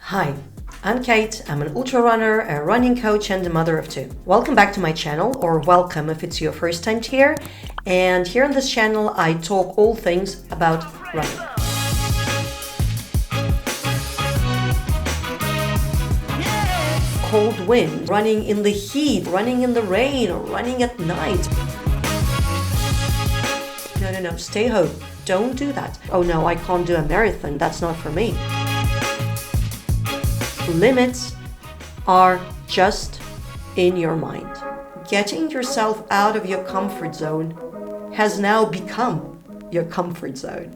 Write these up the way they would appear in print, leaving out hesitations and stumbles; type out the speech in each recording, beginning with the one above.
Hi, I'm Kate. I'm an ultra runner, a running coach, and a mother of two. Welcome back to my channel, or welcome if it's your first time here. And here on this channel, I talk all things about running. Cold wind, running in the heat, running in the rain, or running at night. No, stay home. Don't do that. Oh no, I can't do a marathon. That's not for me. Limits are just in your mind. Getting yourself out of your comfort zone has now become your comfort zone.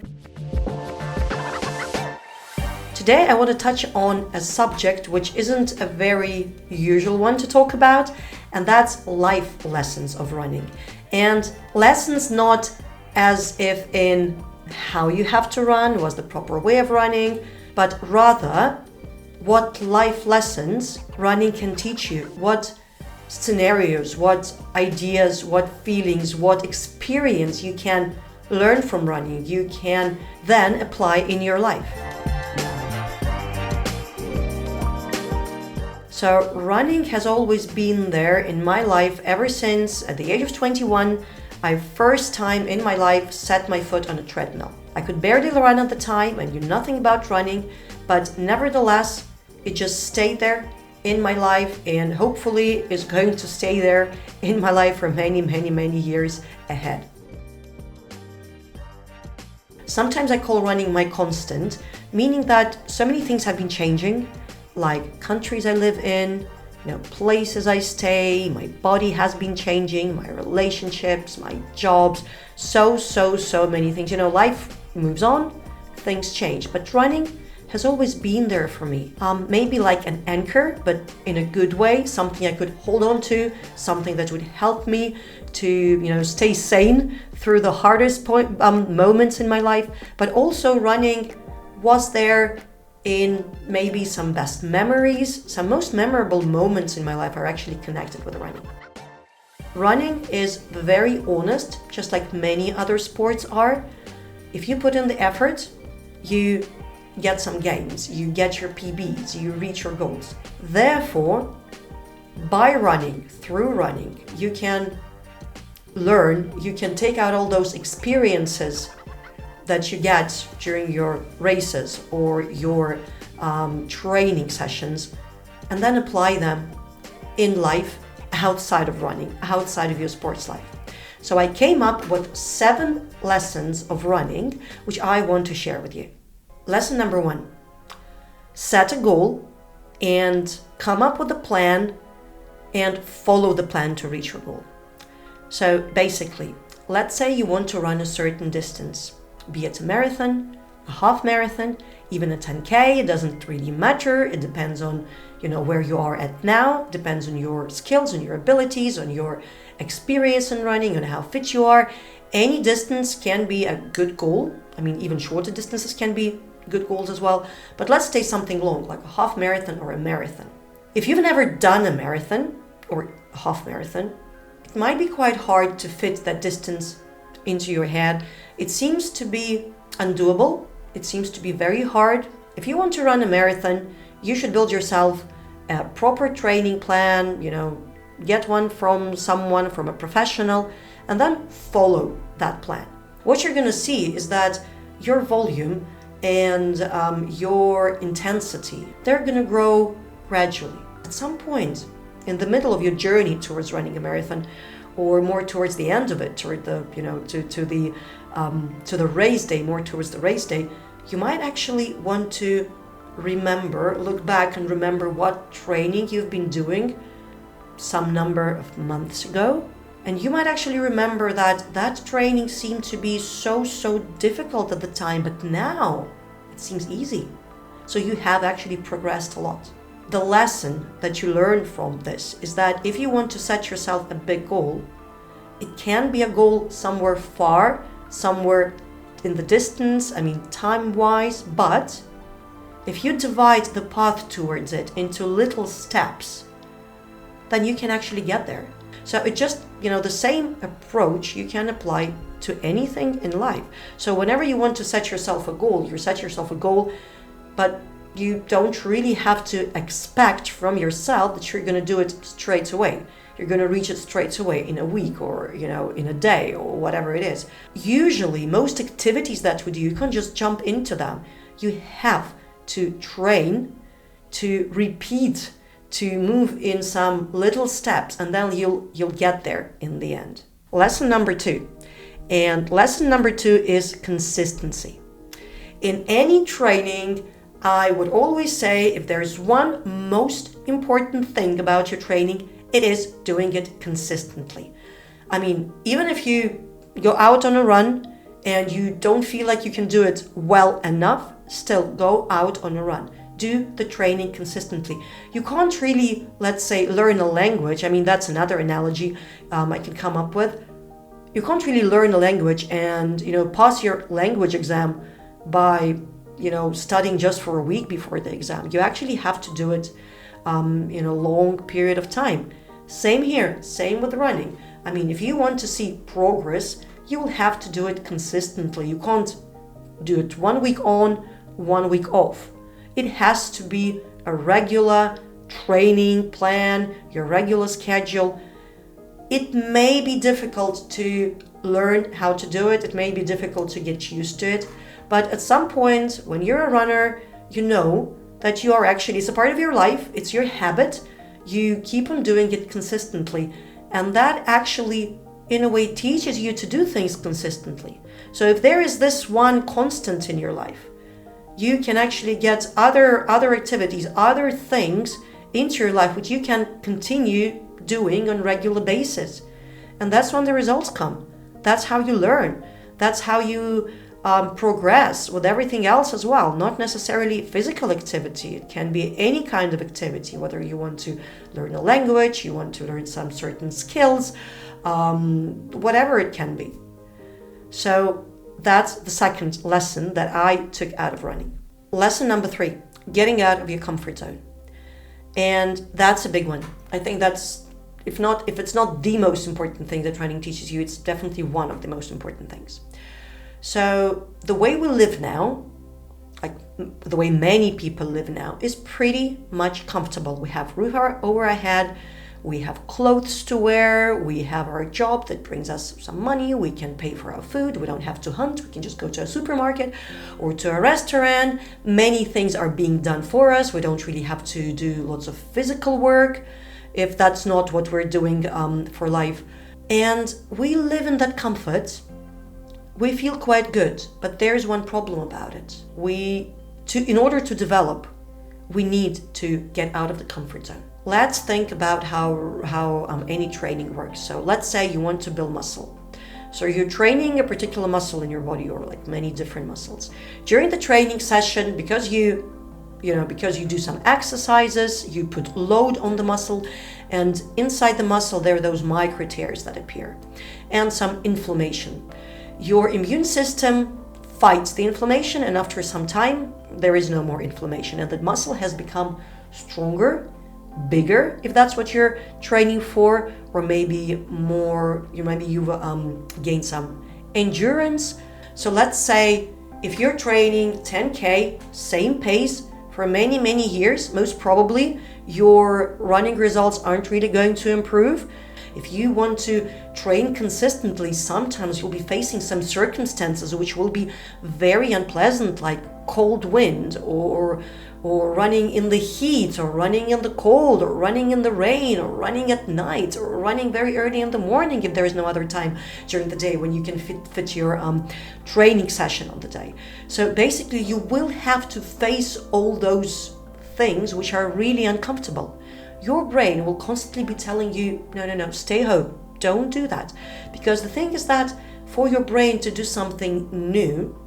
Today I want to touch on a subject which isn't a very usual one to talk about, and that's life lessons of running. And lessons not as if in how you have to run, what's the proper way of running, but rather what life lessons running can teach you, what scenarios, what ideas, what feelings, what experience you can learn from running, you can then apply in your life. So running has always been there in my life ever since at the age of 21, I first time in my life set my foot on a treadmill. I could barely run at the time, I knew nothing about running, but nevertheless, it just stayed there in my life and hopefully is going to stay there in my life for many years ahead. Sometimes I call running my constant, meaning that so many things have been changing, like countries I live in, places I stay, my body has been changing, my relationships, my jobs, so many things. Life moves on, things change, but running has always been there for me. Maybe like an anchor, but in a good way, something I could hold on to, something that would help me to, stay sane through the hardest moments in my life. But also running was there in maybe some best memories. Some most memorable moments in my life are actually connected with running. Running is very honest, just like many other sports are. If you put in the effort, you get some gains, you get your PBs, you reach your goals. Therefore, by running, through running, you can learn, you can take out all those experiences that you get during your races or your training sessions, and then apply them in life outside of running, outside of your sports life. So I came up with 7 lessons of running, which I want to share with you. Lesson number 1, set a goal and come up with a plan and follow the plan to reach your goal. So basically, let's say you want to run a certain distance, be it a marathon, a half marathon, even a 10K, it doesn't really matter. It depends on, where you are at now, depends on your skills, on your abilities, on your experience in running, on how fit you are. Any distance can be a good goal. Even shorter distances can be good goals as well. But let's say something long, like a half marathon or a marathon. If you've never done a marathon or a half marathon, it might be quite hard to fit that distance into your head. It seems to be undoable. It seems to be very hard. If you want to run a marathon, you should build yourself a proper training plan, get one from someone, from a professional, and then follow that plan. What you're going to see is that your volume and your intensity, they're going to grow gradually. At some point in the middle of your journey towards running a marathon, or more towards the end of it, toward the to the race day, more towards the race day, you might actually want to look back and remember what training you've been doing some number of months ago. And you might actually remember that training seemed to be so difficult at the time, but now it seems easy. So you have actually progressed a lot. The lesson that you learn from this is that if you want to set yourself a big goal, it can be a goal somewhere far, somewhere in the distance, time-wise, but if you divide the path towards it into little steps, then you can actually get there. So it just, the same approach you can apply to anything in life. So whenever you want to set yourself a goal, you set yourself a goal, but you don't really have to expect from yourself that you're going to do it straight away. You're going to reach it straight away in a week or, in a day or whatever it is. Usually, most activities that we do, you can't just jump into them. You have to train, to repeat, to move in some little steps, and then you'll get there in the end. Lesson number 2. And lesson number 2 is consistency. In any training, I would always say if there's one most important thing about your training, it is doing it consistently. I mean, even if you go out on a run and you don't feel like you can do it well enough, still go out on a run. Do the training consistently. You can't really, let's say, learn a language. I mean, that's another analogy I can come up with. You can't really learn a language and, pass your language exam by, studying just for a week before the exam. You actually have to do it in a long period of time. Same here, same with running. I mean, if you want to see progress, you will have to do it consistently. You can't do it 1 week on, 1 week off. It has to be a regular training plan, your regular schedule. It may be difficult to learn how to do it. It may be difficult to get used to it. But at some point, when you're a runner, you know that you are actually, it's a part of your life. It's your habit. You keep on doing it consistently. And that actually, in a way, teaches you to do things consistently. So if there is this one constant in your life, you can actually get other activities, other things into your life which you can continue doing on a regular basis. And that's when the results come. That's how you learn. That's how you progress with everything else as well. Not necessarily physical activity. It can be any kind of activity, whether you want to learn a language, you want to learn some certain skills, whatever it can be. So that's the second lesson that I took out of running. Lesson number 3, getting out of your comfort zone. And that's a big one. I think that's, if it's not the most important thing that running teaches you, it's definitely one of the most important things. So the way we live now, like the way many people live now, is pretty much comfortable. We have roof over our head, we have clothes to wear, we have our job that brings us some money, we can pay for our food, we don't have to hunt, we can just go to a supermarket or to a restaurant. Many things are being done for us. We don't really have to do lots of physical work if that's not what we're doing for life. And we live in that comfort. We feel quite good, but there's one problem about it. In order to develop, we need to get out of the comfort zone. Let's think about how any training works. So let's say you want to build muscle. So you're training a particular muscle in your body, or like many different muscles. During the training session, because you do some exercises, you put load on the muscle, and inside the muscle there are those micro tears that appear and some inflammation. Your immune system fights the inflammation, and after some time there is no more inflammation, and the muscle has become stronger, bigger, if that's what you're training for, or maybe more, you've gained some endurance. So let's say if you're training 10K, same pace for many years, most probably your running results aren't really going to improve. If you want to train consistently, sometimes you'll be facing some circumstances which will be very unpleasant, like cold wind, or running in the heat, or running in the cold, or running in the rain, or running at night, or running very early in the morning if there is no other time during the day when you can fit your training session on the day. So basically you will have to face all those things which are really uncomfortable. Your brain will constantly be telling you, no, stay home, don't do that. Because the thing is that for your brain to do something new,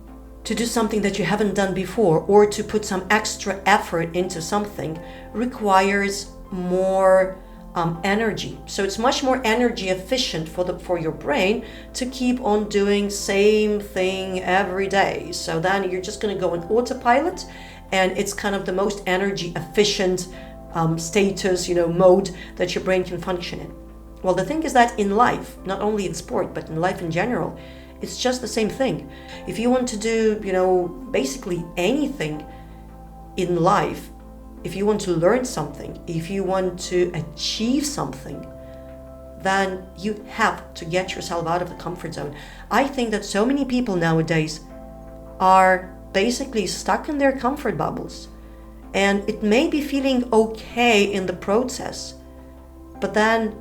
to do something that you haven't done before, or to put some extra effort into something, requires more energy. So it's much more energy efficient for your brain to keep on doing same thing every day. So then you're just going to go on autopilot, and it's kind of the most energy efficient status, mode that your brain can function in. Well, the thing is that in life, not only in sport, but in life in general, it's just the same thing. If you want to do, basically anything, in life, if you want to learn something, if you want to achieve something, then you have to get yourself out of the comfort zone. I think that so many people nowadays are basically stuck in their comfort bubbles. And it may be feeling okay in the process, but then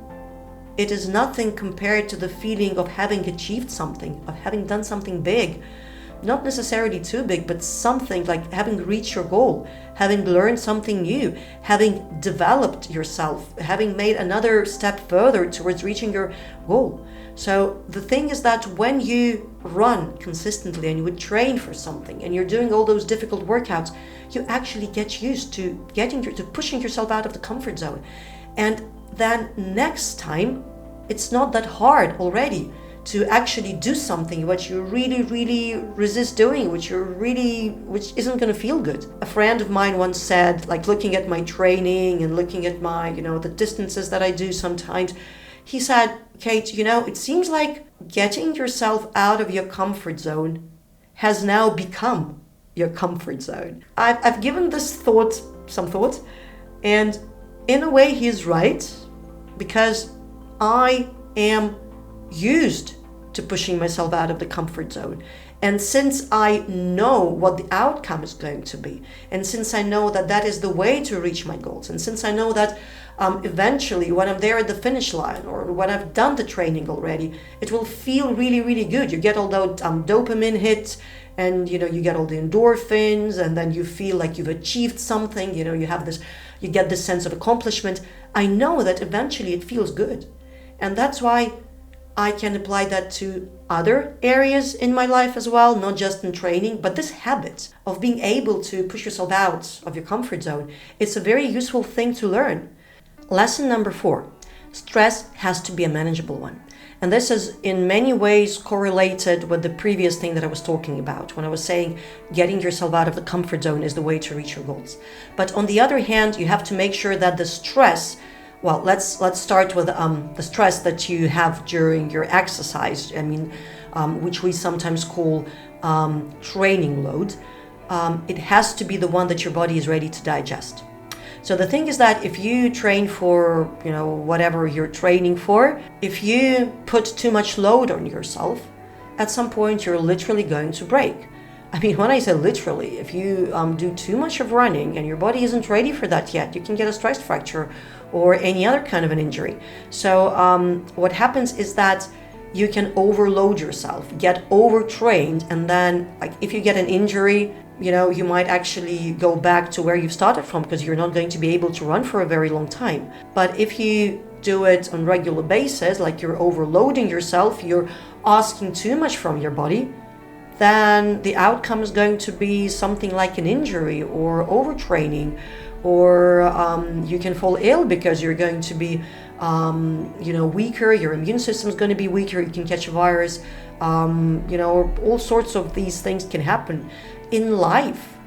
it is nothing compared to the feeling of having achieved something, of having done something big. Not necessarily too big, but something like having reached your goal, having learned something new, having developed yourself, having made another step further towards reaching your goal. So the thing is that when you run consistently and you would train for something and you're doing all those difficult workouts, you actually get used to pushing yourself out of the comfort zone. And then next time, it's not that hard already to actually do something which you really resist doing, which isn't going to feel good. A friend of mine once said, like looking at my training and looking at my, the distances that I do sometimes, he said, Kate, it seems like getting yourself out of your comfort zone has now become your comfort zone. I've given this some thought, and in a way he's right, because I am used to pushing myself out of the comfort zone. And since I know what the outcome is going to be, and since I know that that is the way to reach my goals, and since I know that eventually when I'm there at the finish line, or when I've done the training already, it will feel really good. You get all those dopamine hits, and you get all the endorphins, and then you feel like you've achieved something. You get this sense of accomplishment. I know that eventually it feels good, and that's why I can apply that to other areas in my life as well, not just in training, but this habit of being able to push yourself out of your comfort zone, it's a very useful thing to learn. Lesson number 4, stress has to be a manageable one. And this is in many ways correlated with the previous thing that I was talking about, when I was saying getting yourself out of the comfort zone is the way to reach your goals. But on the other hand, you have to make sure that the stress, well, let's start with the stress that you have during your exercise, which we sometimes call training load. It has to be the one that your body is ready to digest. So the thing is that if you train for, whatever you're training for, if you put too much load on yourself, at some point you're literally going to break. When I say literally, if you do too much of running and your body isn't ready for that yet, you can get a stress fracture or any other kind of an injury. So what happens is that you can overload yourself, get overtrained, and then if you get an injury, you might actually go back to where you've started from, because you're not going to be able to run for a very long time. But if you do it on a regular basis, like you're overloading yourself, you're asking too much from your body, then the outcome is going to be something like an injury or overtraining, or you can fall ill because you're going to be weaker, your immune system is going to be weaker, you can catch a virus, all sorts of these things can happen. In life,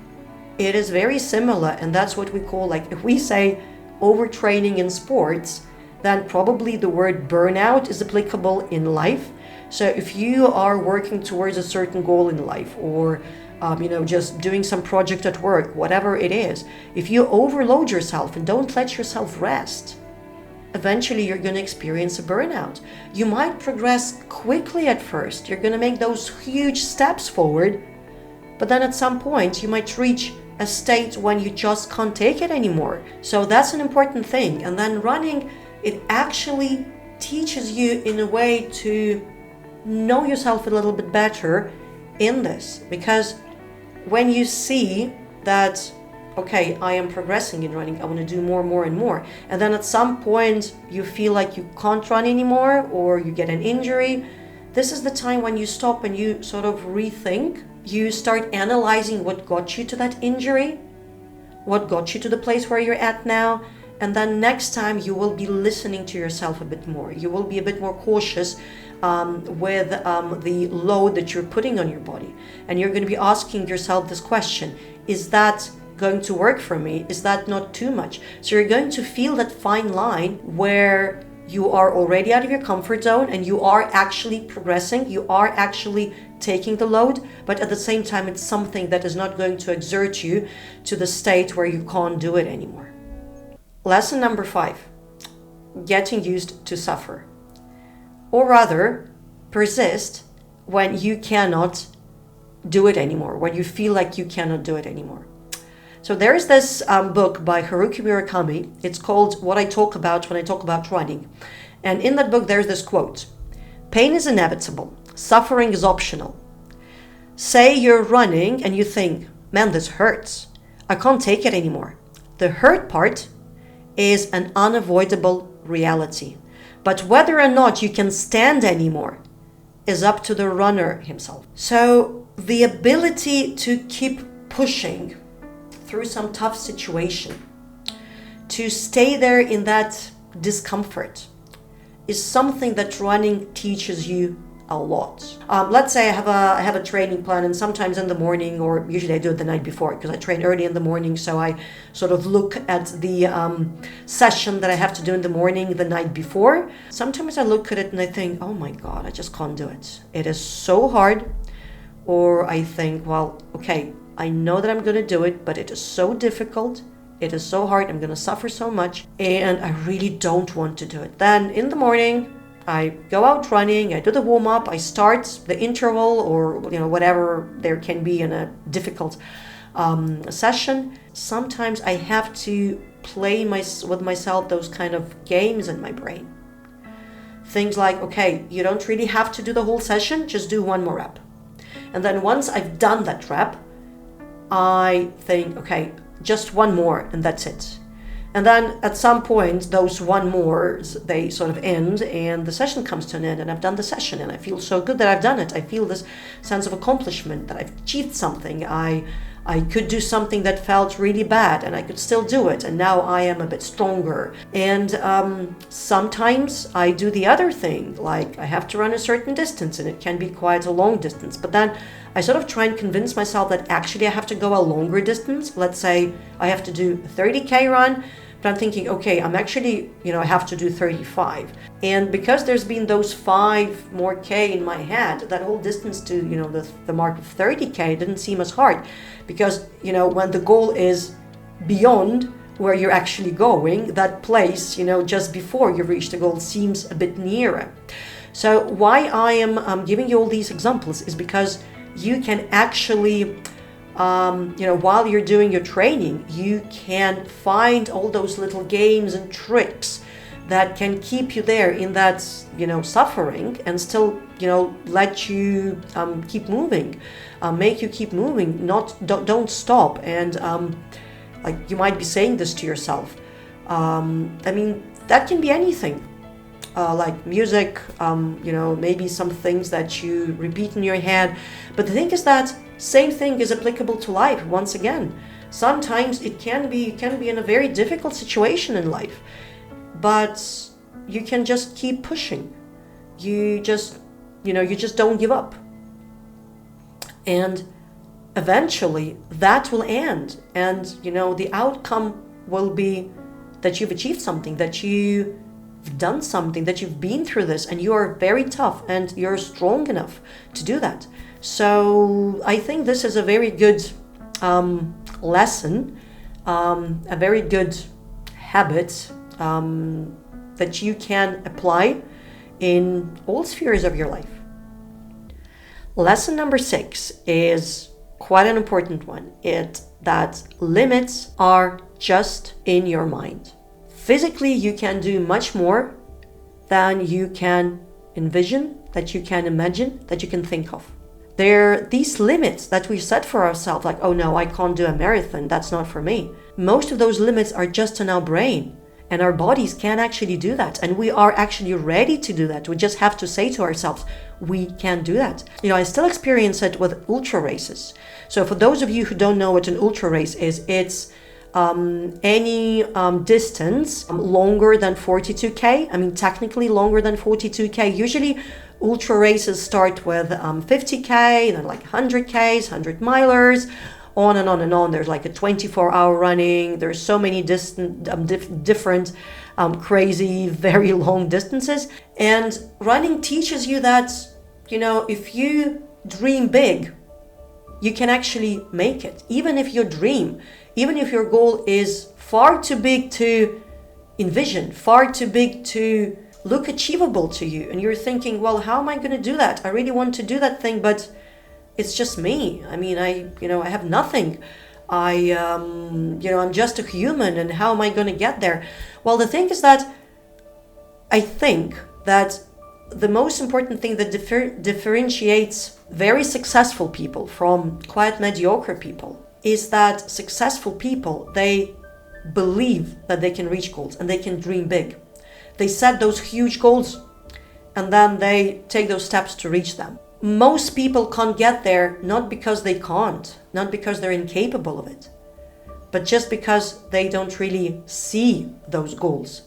it is very similar, and that's what we call, if we say overtraining in sports, then probably the word burnout is applicable in life. So if you are working towards a certain goal in life, or just doing some project at work, whatever it is, if you overload yourself and don't let yourself rest, eventually you're going to experience a burnout. You might progress quickly at first, you're going to make those huge steps forward, but then at some point you might reach a state when you just can't take it anymore. So that's an important thing. And then running, it actually teaches you in a way to know yourself a little bit better in this, because when you see that, okay, I am progressing in running, I want to do more and more, and then at some point you feel like you can't run anymore, or you get an injury, this is the time when you stop and you sort of rethink. You start analyzing what got you to that injury, what got you to the place where you're at now, and then next time you will be listening to yourself a bit more. You will be a bit more cautious with the load that you're putting on your body. And you're going to be asking yourself this question: is that going to work for me? Is that not too much? So you're going to feel that fine line where you are already out of your comfort zone and you are actually progressing, you are actually taking the load, but at the same time, it's something that is not going to exert you to the state where you can't do it anymore. Lesson number 5, getting used to suffer. Or rather, persist when you cannot do it anymore, when you feel like you cannot do it anymore. So there is this book by Haruki Murakami. It's called What I Talk About When I Talk About Running. And in that book, there's this quote: pain is inevitable. Suffering is optional. Say you're running and you think, man, this hurts. I can't take it anymore. The hurt part is an unavoidable reality. But whether or not you can stand anymore is up to the runner himself. So the ability to keep pushing through some tough situation, to stay there in that discomfort, is something that running teaches you a lot. Let's say I have a training plan, and sometimes in the morning, or usually I do it the night before because I train early in the morning, so I sort of look at the session that I have to do in the morning the night before. Sometimes I look at it and I think, oh my God, I just can't do it. It is so hard. Or I think, well, okay, I know that I'm going to do it, but it is so difficult. It is so hard. I'm going to suffer so much, and I really don't want to do it. Then in the morning, I go out running, I do the warm-up, I start the interval, or whatever there can be in a difficult session. Sometimes I have to play with myself those kind of games in my brain. Things like, okay, you don't really have to do the whole session, just do one more rep. And then once I've done that rep, I think, okay, just one more and that's it. And then at some point, those one mores, they sort of end and the session comes to an end, and I've done the session and I feel so good that I've done it. I feel this sense of accomplishment, that I've achieved something. I could do something that felt really bad and I could still do it. And now I am a bit stronger. And sometimes I do the other thing, like I have to run a certain distance, and it can be quite a long distance. But then I sort of try and convince myself that actually I have to go a longer distance. Let's say I have to do a 30K run. But I'm thinking, okay, I'm actually, I have to do 35. And because there's been those 5 more K in my head, that whole distance to, the mark of 30K didn't seem as hard. Because, when the goal is beyond where you're actually going, that place, just before you reach the goal seems a bit nearer. So why I am giving you all these examples is because you can actually while you're doing your training, you can find all those little games and tricks that can keep you there in that, suffering, and still, let you keep moving, make you keep moving, don't stop. And like you might be saying this to yourself. That can be anything. Like music, maybe some things that you repeat in your head. But the thing is that same thing is applicable to life once again. Sometimes it can be in a very difficult situation in life, but you can just keep pushing. You just don't give up. And eventually that will end. And, the outcome will be that you've achieved something, that you've done something, that you've been through this, and you are very tough and you're strong enough to do that. So I think this is a very good lesson, a very good habit that you can apply in all spheres of your life. Lesson number 6 is quite an important one. It's that limits are just in your mind. Physically, you can do much more than you can envision, that you can imagine, that you can think of. There are these limits that we set for ourselves, like, oh no, I can't do a marathon, that's not for me. Most of those limits are just in our brain, and our bodies can actually do that, and we are actually ready to do that. We just have to say to ourselves, we can do that. I still experience it with ultra races. So for those of you who don't know what an ultra race is, it's any distance longer than 42K. Technically longer than 42K. Usually ultra races start with 50K, then like 100Ks, 100 milers, on and on and on. There's like a 24-hour running. There's so many different crazy, very long distances. And running teaches you that, if you dream big, you can actually make it. Even if your goal is far too big to envision, far too big to look achievable to you, and you're thinking, well, how am I going to do that? I really want to do that thing, but it's just me. I mean, I have nothing. I'm just a human, and how am I going to get there? Well, the thing is that I think that the most important thing that differentiates very successful people from quite mediocre people is that successful people, they believe that they can reach goals and they can dream big. They set those huge goals and then they take those steps to reach them. Most people can't get there, not because they can't, not because they're incapable of it, but just because they don't really see those goals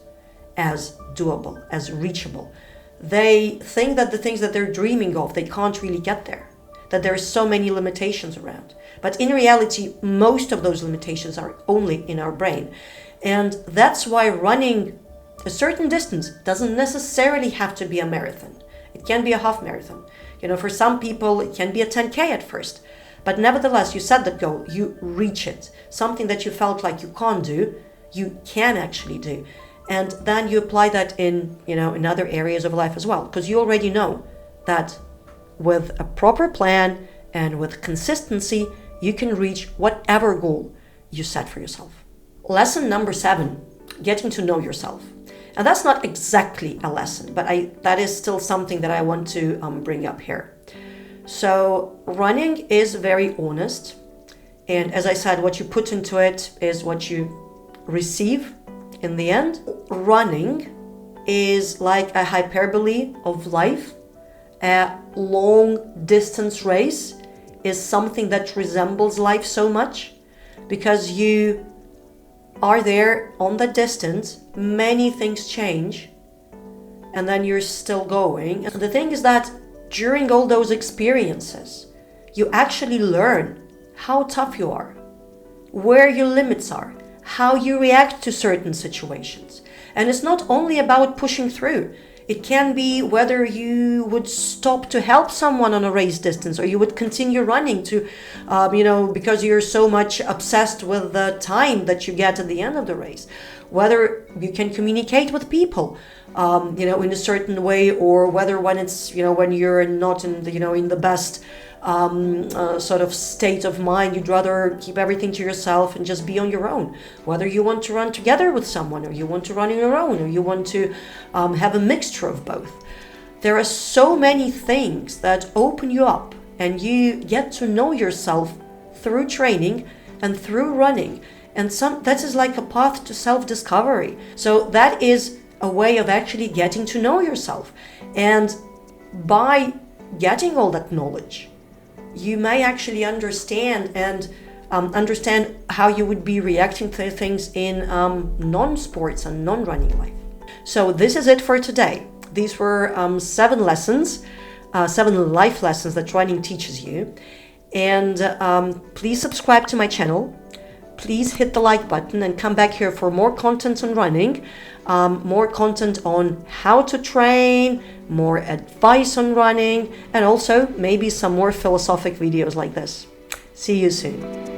as doable, as reachable. They think that the things that they're dreaming of, they can't really get there, that there are so many limitations around. But in reality, most of those limitations are only in our brain. And that's why running a certain distance doesn't necessarily have to be a marathon. It can be a half marathon. For some people, it can be a 10K at first. But nevertheless, you set that goal, you reach it. Something that you felt like you can't do, you can actually do. And then you apply that in other areas of life as well. Because you already know that with a proper plan and with consistency, you can reach whatever goal you set for yourself. Lesson number 7, getting to know yourself. And that's not exactly a lesson, but that is still something that I want to bring up here. So running is very honest. And as I said, what you put into it is what you receive in the end. Running is like a hyperbole of life. A long distance race is something that resembles life so much because you are there on the distance, many things change, and then you're still going. And the thing is that during all those experiences, you actually learn how tough you are, where your limits are, how you react to certain situations. And it's not only about pushing through. It can be whether you would stop to help someone on a race distance, or you would continue running to, because you're so much obsessed with the time that you get at the end of the race. Whether you can communicate with people, in a certain way, or whether when it's, when you're not in the best sort of state of mind, you'd rather keep everything to yourself and just be on your own. Whether you want to run together with someone, or you want to run on your own, or you want to have a mixture of both. There are so many things that open you up, and you get to know yourself through training and through running. And that is like a path to self-discovery. So that is a way of actually getting to know yourself. And by getting all that knowledge, you may actually understand how you would be reacting to things in non-sports and non-running life. So this is it for today. These were 7 lessons, 7 life lessons that running teaches you. And please subscribe to my channel. Please hit the like button and come back here for more content on running, more content on how to train, more advice on running, and also maybe some more philosophic videos like this. See you soon.